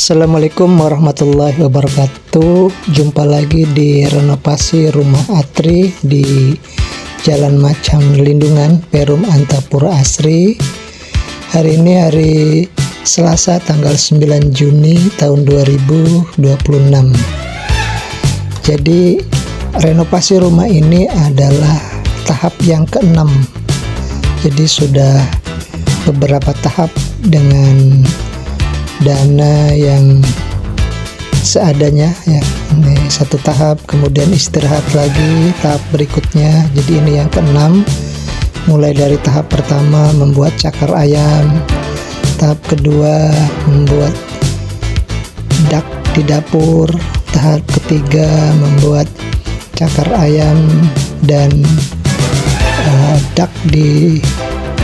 Assalamualaikum warahmatullahi wabarakatuh. Jumpa lagi di renovasi rumah Atri di Jalan Macam Lindungan, Perum Antapura Asri. Hari ini hari Selasa tanggal 9 Juni tahun 2026. Jadi renovasi rumah ini adalah tahap yang ke-6. Jadi sudah beberapa tahap dengan dana yang seadanya ya. Ini satu tahap, kemudian istirahat lagi tahap berikutnya. Jadi ini yang ke-6. Mulai dari tahap pertama membuat cakar ayam, tahap kedua membuat dak di dapur, tahap ketiga membuat cakar ayam dan dak di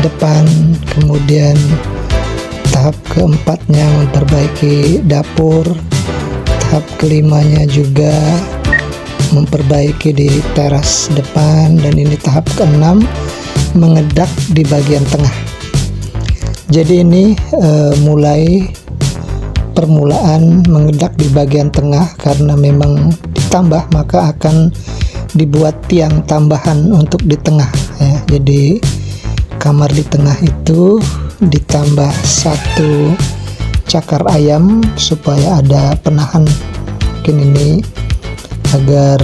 depan, kemudian tahap keempatnya memperbaiki dapur, tahap kelimanya juga memperbaiki di teras depan, dan ini tahap keenam mengedak di bagian tengah. Jadi ini mulai permulaan mengedak di bagian tengah, karena memang ditambah maka akan dibuat tiang tambahan untuk di tengah ya. Jadi kamar di tengah itu ditambah satu cakar ayam supaya ada penahan, mungkin ini agar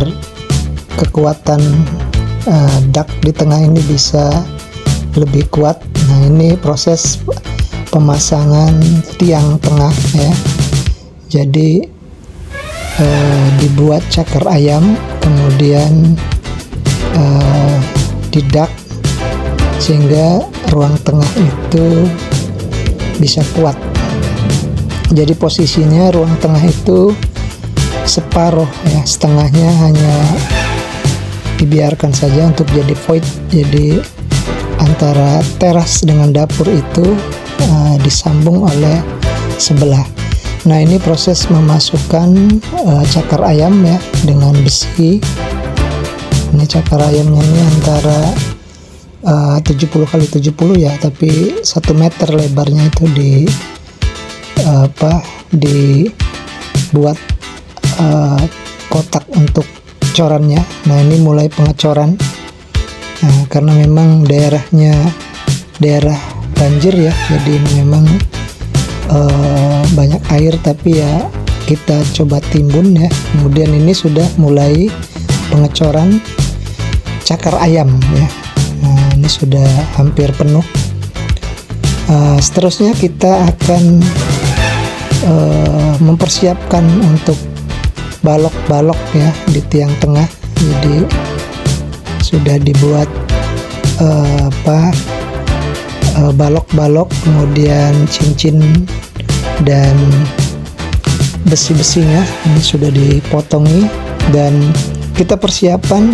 kekuatan dak di tengah ini bisa lebih kuat. Nah, ini proses pemasangan tiang tengah ya. Jadi dibuat cakar ayam, kemudian di dak sehingga ruang tengah itu bisa kuat. Jadi posisinya ruang tengah itu separuh ya, setengahnya hanya dibiarkan saja untuk jadi void. Jadi antara teras dengan dapur itu disambung oleh sebelah. Nah, ini proses memasukkan cakar ayam ya dengan besi. Ini cakar ayamnya ini antara 70 kali 70 ya, tapi 1 meter lebarnya itu dibuat kotak untuk corannya. Nah, ini mulai pengecoran. Nah, karena memang daerahnya daerah banjir ya, jadi ini memang banyak air, tapi ya kita coba timbun ya. Kemudian ini sudah mulai pengecoran cakar ayam ya. Nah, ini sudah hampir penuh. Seterusnya kita akan mempersiapkan untuk balok-balok ya di tiang tengah. Jadi sudah dibuat balok-balok, kemudian cincin dan besi-besinya ini sudah dipotongi, dan kita persiapan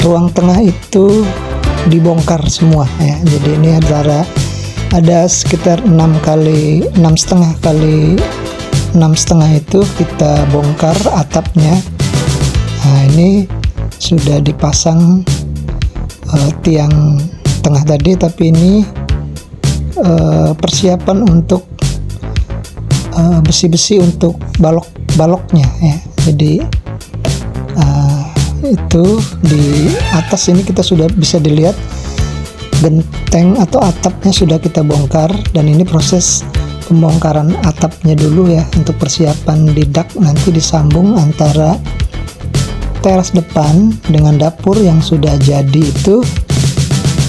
ruang tengah itu dibongkar semua ya. Jadi ini ada sekitar 6,5 kali 6,5 itu kita bongkar atapnya. Nah, ini sudah dipasang tiang tengah tadi, tapi ini persiapan untuk besi-besi untuk balok-baloknya ya. Jadi itu di atas ini kita sudah bisa dilihat genteng atau atapnya sudah kita bongkar, dan ini proses pembongkaran atapnya dulu ya untuk persiapan di dak. Nanti disambung antara teras depan dengan dapur yang sudah jadi, itu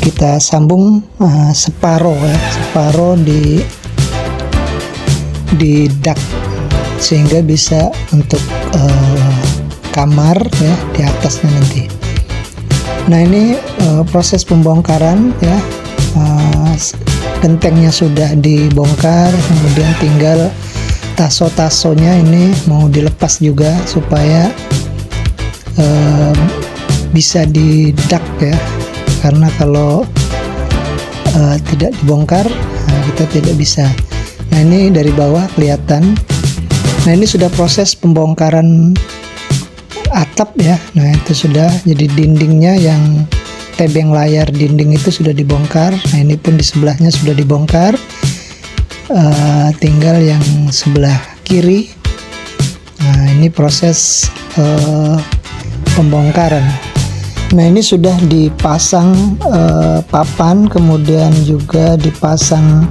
kita sambung separuh di dak, sehingga bisa untuk kamar ya di atasnya nanti. Nah, ini proses pembongkaran ya. Gentengnya sudah dibongkar, kemudian tinggal taso-tasonya ini mau dilepas juga supaya bisa didak ya, karena kalau tidak dibongkar kita tidak bisa. Nah ini dari bawah kelihatan. Nah ini sudah proses pembongkaran atap ya. Nah itu sudah, jadi dindingnya yang tebeng layar dinding itu sudah dibongkar. Nah ini pun di sebelahnya sudah dibongkar, tinggal yang sebelah kiri. Nah ini proses pembongkaran. Nah ini sudah dipasang papan, kemudian juga dipasang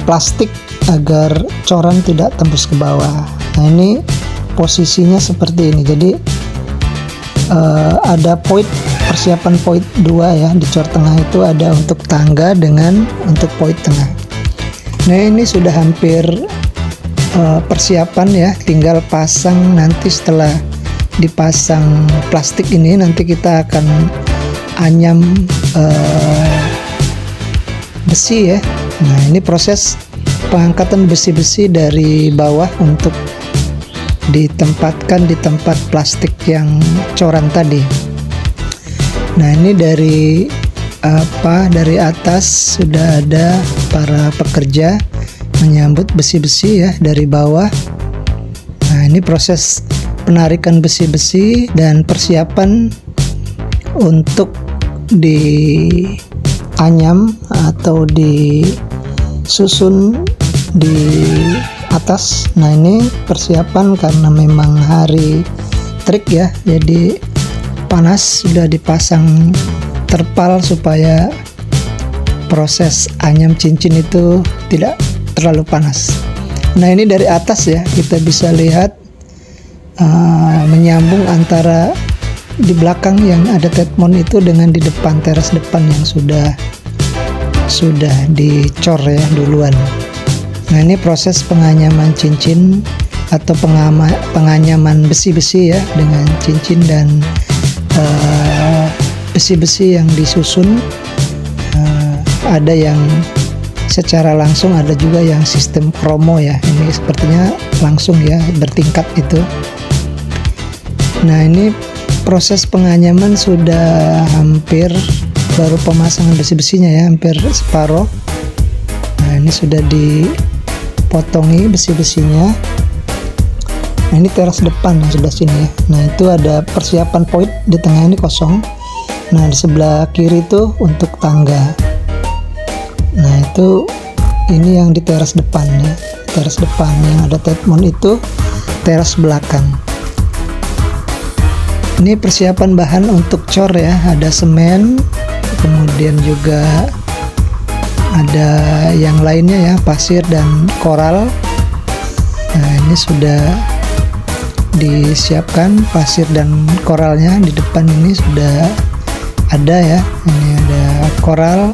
plastik agar coran tidak tembus ke bawah. Nah ini posisinya seperti ini. Jadi ada persiapan poin 2 ya, di cor tengah itu ada untuk tangga dengan untuk poin tengah. Nah ini sudah hampir persiapan ya, tinggal pasang. Nanti setelah dipasang plastik ini, nanti kita akan anyam besi ya. Nah ini proses pengangkatan besi-besi dari bawah untuk ditempatkan di tempat plastik yang coran tadi. Nah ini dari atas sudah ada para pekerja menyambut besi-besi ya dari bawah. Nah ini proses penarikan besi-besi dan persiapan untuk dianyam atau disusun di atas. Nah ini persiapan karena memang hari trik ya, jadi panas, sudah dipasang terpal supaya proses anyam cincin itu tidak terlalu panas. Nah ini dari atas ya, kita bisa lihat menyambung antara di belakang yang ada tetmon itu dengan di depan, teras depan yang sudah dicor ya duluan. Nah ini proses penganyaman cincin atau penganyaman besi-besi ya dengan cincin dan besi-besi yang disusun. Ada yang secara langsung, ada juga yang sistem kromo ya. Ini sepertinya langsung ya, bertingkat itu. Nah ini proses penganyaman sudah hampir, baru pemasangan besi-besinya ya, hampir separuh. Nah ini sudah dipotongi besi-besinya. Nah ini teras depan yang sebelah sini ya. Nah itu ada persiapan poin di tengah ini kosong. Nah di sebelah kiri itu untuk tangga. Nah itu ini yang di teras depan ya. Teras depan yang ada tetmon itu teras belakang. Ini persiapan bahan untuk cor ya, ada semen, kemudian juga ada yang lainnya ya, pasir dan koral. Nah ini sudah disiapkan pasir dan koralnya, di depan ini sudah ada ya. Ini ada koral,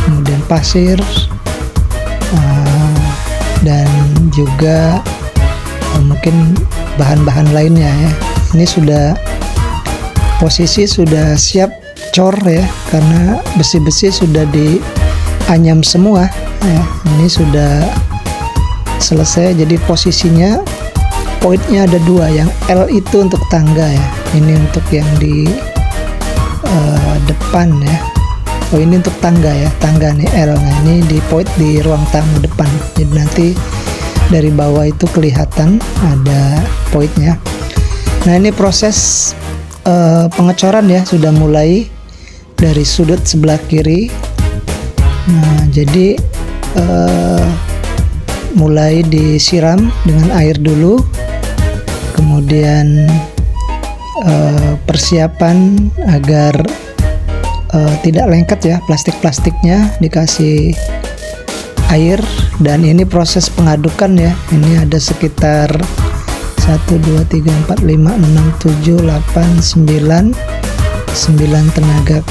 kemudian pasir, dan juga mungkin bahan-bahan lainnya ya. Ini sudah posisi sudah siap cor ya, karena besi-besi sudah dianyam semua ya. Ini sudah selesai, jadi posisinya poinnya ada dua, yang L itu untuk tangga ya, ini untuk yang di depan ya. Oh ini untuk tangga ya, tangga nih L. Nah ini di poin di ruang tamu depan, jadi nanti dari bawah itu kelihatan ada poinnya. Nah ini proses pengecoran ya, sudah mulai dari sudut sebelah kiri. Nah jadi mulai disiram dengan air dulu, kemudian persiapan agar tidak lengket ya, plastik-plastiknya dikasih air. Dan ini proses pengadukan ya, ini ada sekitar 1, 2, 3, 4, 5, 6, 7, 8, 9 tenaga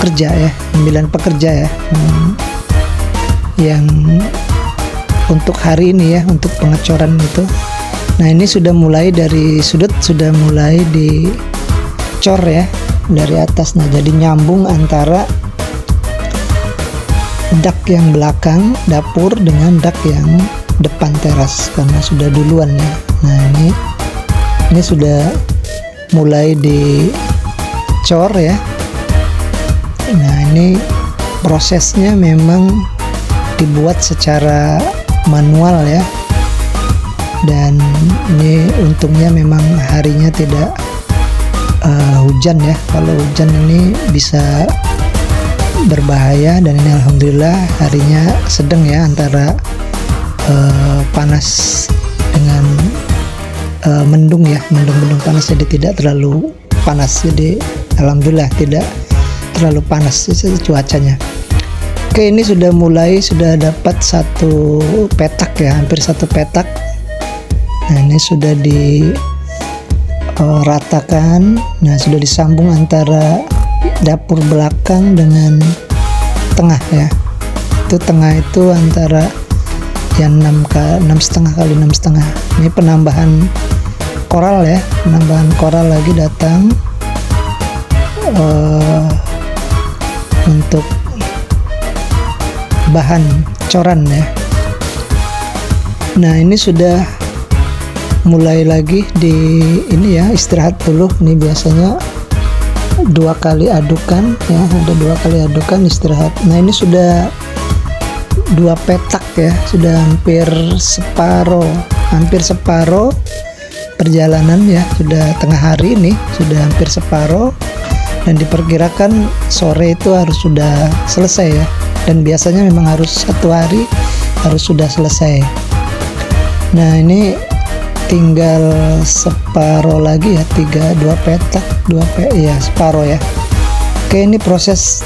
kerja ya, 9 pekerja ya, yang untuk hari ini ya, untuk pengecoran itu. Nah ini sudah mulai dari sudut, sudah mulai dicor ya dari atas. Nah jadi nyambung antara dak yang belakang dapur dengan dak yang depan teras karena sudah duluan ya. Nah ini sudah mulai dicor ya. Nah ini prosesnya memang dibuat secara manual ya, dan ini untungnya memang harinya tidak hujan ya. Kalau hujan ini bisa berbahaya, dan ini alhamdulillah harinya sedang ya, antara panas dengan mendung ya, mendung panas, jadi tidak terlalu panas, jadi alhamdulillah tidak terlalu panas cuacanya. Oke, ini sudah dapat satu petak ya, hampir satu petak. Nah ini sudah diratakan. Nah sudah disambung antara dapur belakang dengan tengah ya. Itu tengah itu antara yang 6,5 kali 6,5. Ini penambahan koral ya, penambahan koral lagi datang untuk bahan coran ya. Nah ini sudah mulai lagi ini ya, istirahat dulu. Ini biasanya 2 kali adukan ya, ada 2 kali adukan istirahat. Nah ini sudah 2 petak ya, sudah hampir separuh perjalanan ya, sudah tengah hari ini sudah hampir separuh, dan diperkirakan sore itu harus sudah selesai ya, dan biasanya memang harus 1 hari harus sudah selesai. Nah ini tinggal separuh lagi ya, 2 petak ya, separuh ya. Oke, ini proses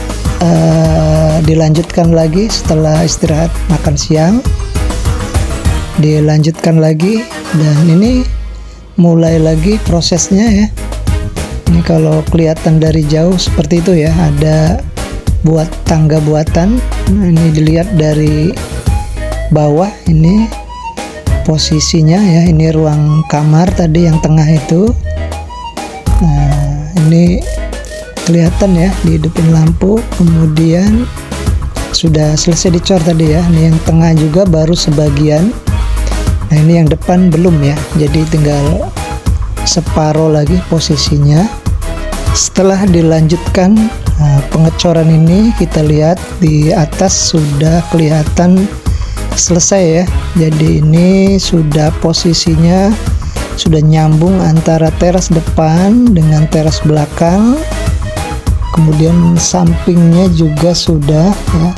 dilanjutkan lagi setelah istirahat makan siang, dilanjutkan lagi, dan ini mulai lagi prosesnya ya. Ini kalau kelihatan dari jauh seperti itu ya, ada buat tangga buatan. Nah, ini dilihat dari bawah, ini posisinya ya, ini ruang kamar tadi yang tengah itu. Nah ini kelihatan ya, dihidupin lampu, kemudian sudah selesai dicor tadi ya. Ini yang tengah juga baru sebagian. Nah ini yang depan belum ya, jadi tinggal separuh lagi posisinya. Setelah dilanjutkan pengecoran ini, kita lihat di atas sudah kelihatan selesai ya. Jadi ini sudah posisinya sudah nyambung antara teras depan dengan teras belakang, kemudian sampingnya juga sudah ya.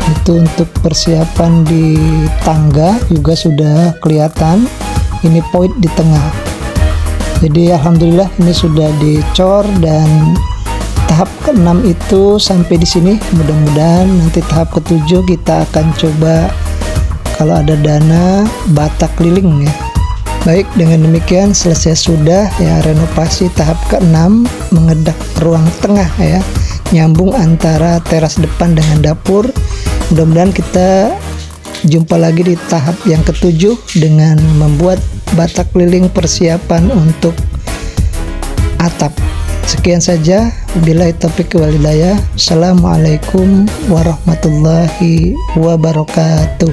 Itu untuk persiapan di tangga juga sudah kelihatan. Ini poin di tengah. Jadi alhamdulillah ini sudah dicor, dan tahap ke-6 itu sampai di sini. Mudah-mudahan nanti tahap ke-7 kita akan coba kalau ada dana bata keliling ya. Baik, dengan demikian selesai sudah ya renovasi tahap ke-6, mengedak ruang tengah ya, nyambung antara teras depan dengan dapur. Mudah-mudahan kita jumpa lagi di tahap yang ke-7 dengan membuat bata keliling persiapan untuk atap. Sekian saja, wabillahi taufiq wal hidayah. Assalamualaikum warahmatullahi wabarakatuh.